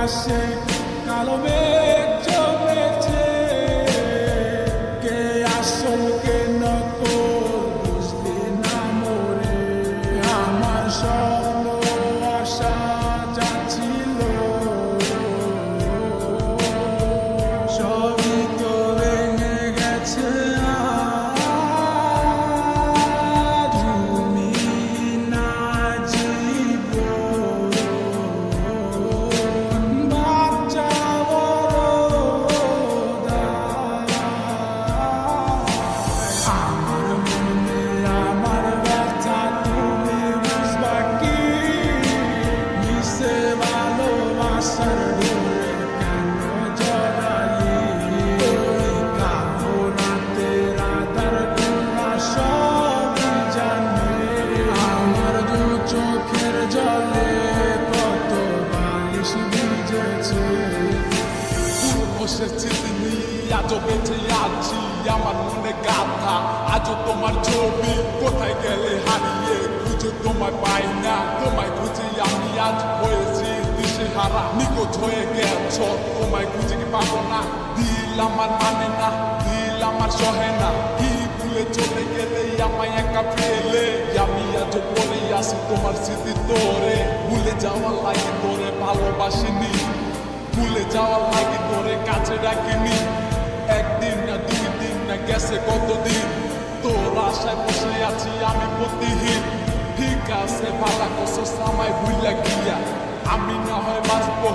আকাশে কালো মেঘ জমেছে, কে আসল কে নকল বুঝলি না মোরে। আমার স্বপ্ন আশা যাচ্ছিল সবই তো ভেঙে গেছে। চোখের জলে কত বালিশ ভিজেছে, বসে স্মৃতি নিয়ে আজও বেঁচে আছি আমার মনে গাথা। আজও তোমার ছবি কোথায় গেলে হারিয়ে, খুঁজে তোমায় পাই না, তোমায় খুঁজে আমি আজ হয়েছি দিশেহারা। নিখোঁজ হয়ে গেছ, তোমায় খুঁজে কি পাবো না? দিল আমার মানে না, দিল আমার সহে না। কি ভুলে চলে গেলে আমায় একা ফেলে, আমি আজও পড়ে আসি তোমার স্মৃতি তোরে। ভুলে যাওয়ার লাগে তোরে ভালোবাসিনি, ভুলে যাওয়ার লাগে তোরে কাছে রাখিনি। একদিন না দুই দিন না গেছে কতদিন, তোর আশায় বসে আছি আমি প্রতিহীন। ঠিক আছে ভালো করছো আমায় ভুইলা গিয়া, আমি না হয় বাঁচবো